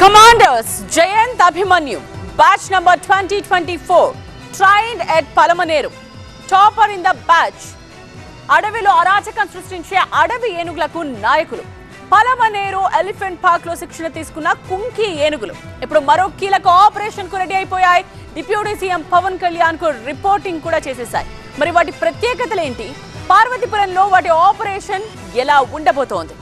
Commanders Jayant Abhimanyu, batch number 2024, trained at Palamaneru. Topper in the batch. అడవిలో అరాచకం సృష్టించే అడవి ఏనుగులకు నాయకులు. పలమనేరు ఎలిఫెంట్ పార్క్ లో శిక్షణ తీసుకున్న కుంకి ఏనుగులు ఇప్పుడు మరో కీలక ఆపరేషన్ కు రెడీ అయిపోయాయి. డిప్యూటీ సీఎం పవన్ కళ్యాణ్ కు రిపోర్టింగ్ కూడా చేసేశాయి. మరి వాటి ప్రత్యేకతలు ఏంటి? పార్వతీపురంలో వాటి ఆపరేషన్ ఎలా ఉండబోతోంది?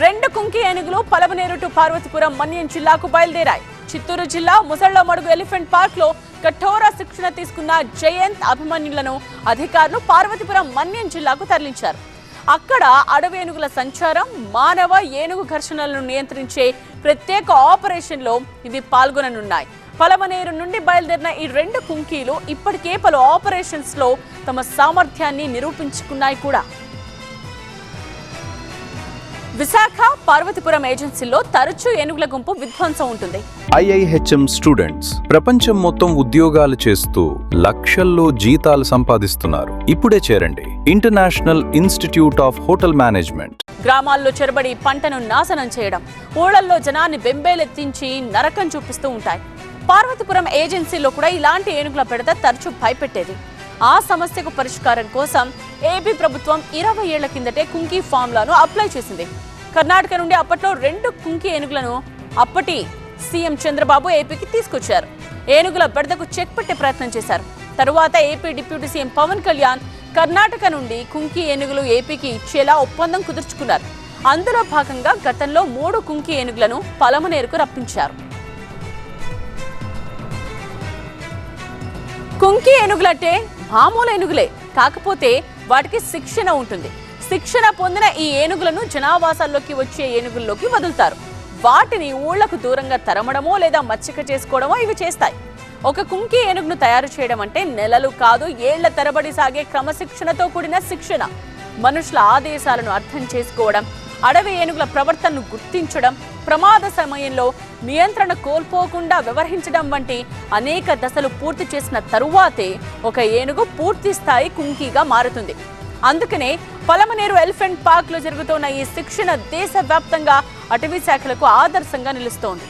రెండు కుంకి ఏనుగులు పలమనేరు టు పార్వతీపురం మన్యం జిల్లాకు బయలుదేరాయి. చిత్తూరు జిల్లా ముసళ్లమడుగు ఎలిఫెంట్ పార్క్ లో కఠోర శిక్షణ తీసుకున్న జయంత్ అభిమన్యులను అధికారులు పార్వతీపురం మన్యం జిల్లాకు తరలించారు. అక్కడ అడవి ఏనుగుల సంచారం, మానవ ఏనుగు ఘర్షణలను నియంత్రించే ప్రత్యేక ఆపరేషన్ లో ఇవి పాల్గొననున్నాయి. పలమనేరు నుండి బయలుదేరిన ఈ రెండు కుంకీలు ఇప్పటికే పలు ఆపరేషన్స్ లో తమ సామర్థ్యాన్ని నిరూపించుకున్నాయి కూడా. విశాఖ పార్వతీపురం ఏజెన్సీలో తరచూ ఏనుగుల గుంపు విధ్వంసం ఉంటుంది. IIHM స్టూడెంట్స్ ప్రపంచం మొత్తం ఉద్యోగాలు చేస్తూ లక్షల్లో జీతాలు సంపాదిస్తున్నారు. ఇప్పుడే చేరండి international institute of hotel management. గ్రామాల్లో చెరబడి పంటను నాశనం చేయడం, ఊళ్ళల్లో జనాన్ని బెంబేలెత్తించి నరకం చూపిస్తూ ఉంటాయి. పార్వతీపురం ఏజెన్సీలో కూడా ఇలాంటి ఏనుగుల పెడత తరచూ భయపెట్టేది. ఆ సమస్యకు పరిష్కారం కోసం ఏపీ ప్రభుత్వం 20 ఏళ్ల కిందటే కుంకీ ఫామ్లను అప్లై చేసింది. కర్ణాటక నుండి అప్పట్లో రెండు కుంకీ ఏనుగులను అప్పటి సీఎం చంద్రబాబు ఏపీకి తీసుకొచ్చారు. ఏనుగుల బెడదకు చెక్ పెట్టే ప్రయత్నం చేశారు. తరువాత AP deputy CM Pawan Kalyan Karnataka నుండి కుంకీ ఏనుగులు ఏపీకి ఇచ్చేలా ఒప్పందం కుదుర్చుకున్నారు. అందులో భాగంగా గతంలో 3 కుంకీ ఏనుగులను పలమనేరుకు రప్పించారు. కుంకీ ఏనుగులంటే మామూలు ఏనుగులే, కాకపోతే వాటికి శిక్షణ ఉంటుంది. శిక్షణ పొందిన ఈ ఏనుగులను జనావాసాల్లోకి వచ్చే ఏనుగుల్లోకి వదులుతారు. వాటిని ఊళ్లకు దూరంగా తరమడమో లేదా మచ్చిక చేసుకోవడమో ఇవి చేస్తాయి. ఒక కుంకీ ఏనుగును తయారు చేయడం అంటే నెలలు కాదు, ఏళ్ల తరబడి సాగే క్రమశిక్షణతో కూడిన శిక్షణ. మనుషుల ఆదేశాలను అర్థం చేసుకోవడం, అడవి ఏనుగుల ప్రవర్తనను గుర్తించడం, ప్రమాద సమయంలో నియంత్రణ కోల్పోకుండా వ్యవహరించడం వంటి అనేక దశలు పూర్తి చేసిన తరువాతే ఒక ఏనుగు పూర్తి స్థాయి కుంకీగా మారుతుంది. అందుకనే పలమనేరు ఎలిఫెంట్ పార్క్ లో జరుగుతున్న ఈ శిక్షణ దేశవ్యాప్తంగా అటవీ శాఖలకు ఆదర్శంగా నిలుస్తోంది.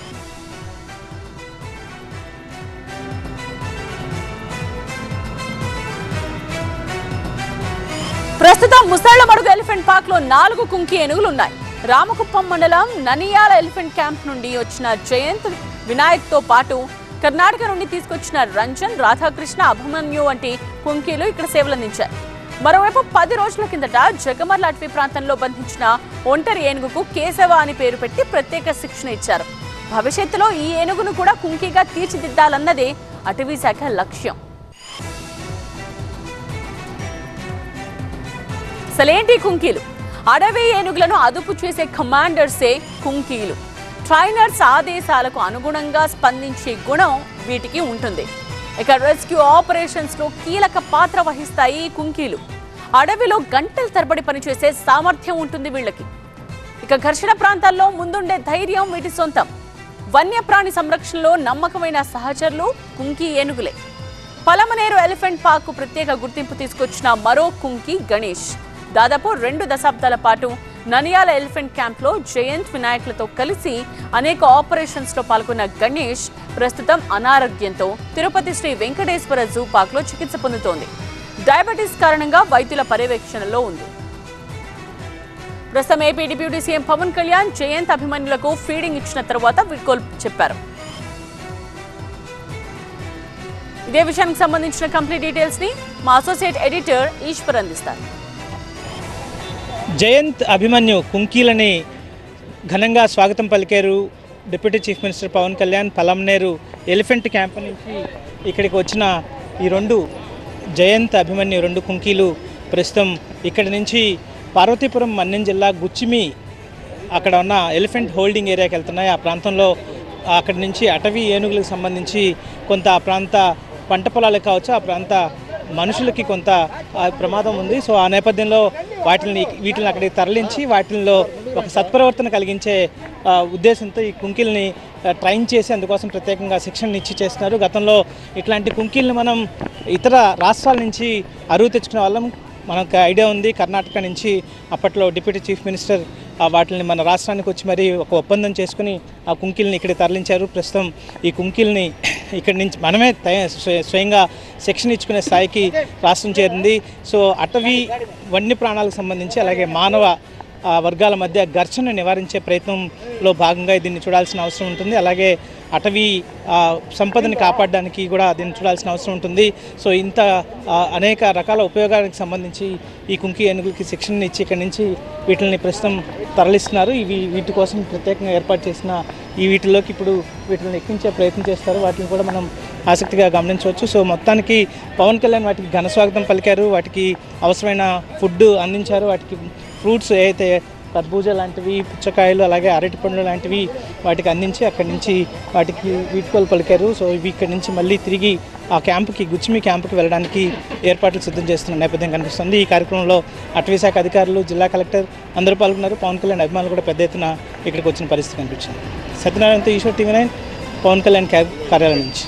ప్రస్తుతం ముసళ్లమడుగు ఎలిఫెంట్ పార్క్ లో 4 కుంకీ ఏనుగులు ఉన్నాయి. రామకుప్పం మండలం ననియాల ఎలిఫెంట్ క్యాంప్ నుండి వచ్చిన జయంత్, వినాయక్ తో పాటు కర్ణాటక నుండి తీసుకొచ్చిన రంజన్, రాధాకృష్ణ, అభిమన్యు వంటి కుంకీలు ఇక్కడ సేవలందించాయి. మరోవైపు 10 రోజుల కిందట జగమర్ల అటవీ ప్రాంతంలో బంధించిన ఒంటరి ఏనుగుకు కేశవ అని పేరు పెట్టి ప్రత్యేక శిక్షణ ఇచ్చారు. భవిష్యత్తులో ఈ ఏనుగును కూడా కుంకీగా తీర్చిదిద్దాలన్నదే అటవీ శాఖ లక్ష్యం. అసలేంటి కుంకీలు? అడవి ఏనుగులను అదుపు చేసే కమాండర్సే కుంకీలు. ట్రైనర్స్ ఆదేశాలకు అనుగుణంగా స్పందించే గుణం వీటికి ఉంటుంది. ఇక రెస్క్యూ ఆపరేషన్స్ లో కీలక పాత్ర వహిస్తాయి ఈ కుంకీలు. అడవిలో గంటల తరబడి పనిచేసే సామర్థ్యం ఉంటుంది వీళ్ళకి. ఇక ఘర్షణ ప్రాంతాల్లో ముందుండే ధైర్యం వీటి సొంతం. వన్యప్రాణి సంరక్షణలో నమ్మకమైన సహచరులు కుంకీ ఏనుగులే. పలమనేరు ఎలిఫెంట్ పార్క్ ప్రత్యేక గుర్తింపు తీసుకొచ్చిన మరో కుంకీ గణేష్. దాదాపు 2 దశాబ్దాల పాటు ననియాల ఎలిఫెంట్ క్యాంప్ లో జయంత్, వినాయక్లతో కలిసి అనేక ఆపరేషన్స్ లో పాల్గొన్న గణేష్ ప్రస్తుతం అనారోగ్యంతో తిరుపతి శ్రీ వెంకటేశ్వర జూ పార్క్ లో చికిత్స పొందుతోంది. డయాబెటీస్ కారణంగా వైద్యుల పర్యవేక్షణలో ఉంది. ప్రస్తుతం AP deputy CM Pawan Kalyan Jayant, అభిమన్యులకు ఫీడింగ్ ఇచ్చిన తర్వాత వీడ్కోలు చెప్పారు. ఇదే విషయానికి సంబంధించిన కంప్లీట్ డీటెయిల్స్ ని మా అసోసియేట్ ఎడిటర్ ఈశ్వర్ అందిస్తారు. జయంత్, అభిమన్యు కుంకీలని ఘనంగా స్వాగతం పలికారు deputy chief minister Pawan Kalyan. Palamaner elephant camp నుంచి ఇక్కడికి వచ్చిన ఈ 2 జయంత్, అభిమన్యు 2 కుంకీలు ప్రస్తుతం ఇక్కడి నుంచి పార్వతీపురం మన్యం జిల్లా గుచ్చిమి అక్కడ ఉన్న ఎలిఫెంట్ హోల్డింగ్ ఏరియాకి వెళ్తున్నాయి. ఆ ప్రాంతంలో అక్కడి నుంచి అటవీ ఏనుగులకు సంబంధించి కొంత ఆ ప్రాంత పంట పొలాలకు కావచ్చు, ఆ ప్రాంత మనుషులకి కొంత ప్రమాదం ఉంది. సో ఆ నేపథ్యంలో వీటిని అక్కడికి తరలించి వాటిల్లో ఒక సత్ప్రవర్తన కలిగించే ఉద్దేశంతో ఈ కుంకీల్ని ట్రైన్ చేసి అందుకోసం ప్రత్యేకంగా శిక్షణ ఇచ్చి చేస్తున్నారు. గతంలో ఇట్లాంటి కుంకీల్ని మనం ఇతర రాష్ట్రాల నుంచి అరువు తెచ్చుకునే వాళ్ళం. మనకు ఐడియా ఉంది, కర్ణాటక నుంచి అప్పట్లో డిప్యూటీ చీఫ్ మినిస్టర్ వాటిని మన రాష్ట్రానికి వచ్చి మరి ఒక ఒప్పందం చేసుకుని ఆ కుంకీల్ని ఇక్కడ తరలించారు. ప్రస్తుతం ఈ కుంకీల్ని ఇక్కడి నుంచి మనమే స్వయంగా శిక్షణ ఇచ్చుకునే స్థాయికి రాష్ట్రం చేరింది. సో అటవీ వన్య ప్రాణాలకు సంబంధించి అలాగే మానవ వర్గాల మధ్య ఘర్షణ నివారించే ప్రయత్నంలో భాగంగా దీన్ని చూడాల్సిన అవసరం ఉంటుంది. అలాగే అటవీ సంపదని కాపాడడానికి కూడా దీన్ని చూడాల్సిన అవసరం ఉంటుంది. సో ఇంత అనేక రకాల ఉపయోగాలకు సంబంధించి ఈ కుంకి ఏనుగులకి శిక్షణ ఇచ్చి ఇక్కడి నుంచి వీటిని ప్రస్తుతం తరలిస్తున్నారు. వీటి కోసం ప్రత్యేకంగా ఏర్పాటు చేసిన వీటిలోకి ఇప్పుడు వీటిని ఎక్కించే ప్రయత్నం చేస్తారు. వాటిని కూడా మనం ఆసక్తిగా గమనించవచ్చు. సో మొత్తానికి పవన్ కళ్యాణ్ వాటికి ఘన స్వాగతం పలికారు, వాటికి అవసరమైన ఫుడ్ అందించారు. వాటికి ఫ్రూట్స్ ఏదైతే కర్బూజా లాంటివి, పుచ్చకాయలు, అలాగే అరటి పండ్లు లాంటివి వాటికి అందించి అక్కడి నుంచి వాటికి వీడ్కోలు పలికారు. సో ఇవి ఇక్కడి నుంచి మళ్ళీ తిరిగి ఆ క్యాంపుకి, గుచ్చిమి క్యాంపుకి వెళ్ళడానికి ఏర్పాట్లు సిద్ధం చేస్తున్న నేపథ్యం కనిపిస్తుంది. ఈ కార్యక్రమంలో అటవీశాఖ అధికారులు, జిల్లా కలెక్టర్ అందరూ పాల్గొన్నారు. పవన్ కళ్యాణ్ అభిమానులు కూడా పెద్ద ఎత్తున ఇక్కడికి వచ్చిన పరిస్థితి కనిపించింది. సత్యనారాయణతో ఈశ్వర్ టీవీ 9, పవన్ కళ్యాణ్ కార్యాలయం నుంచి.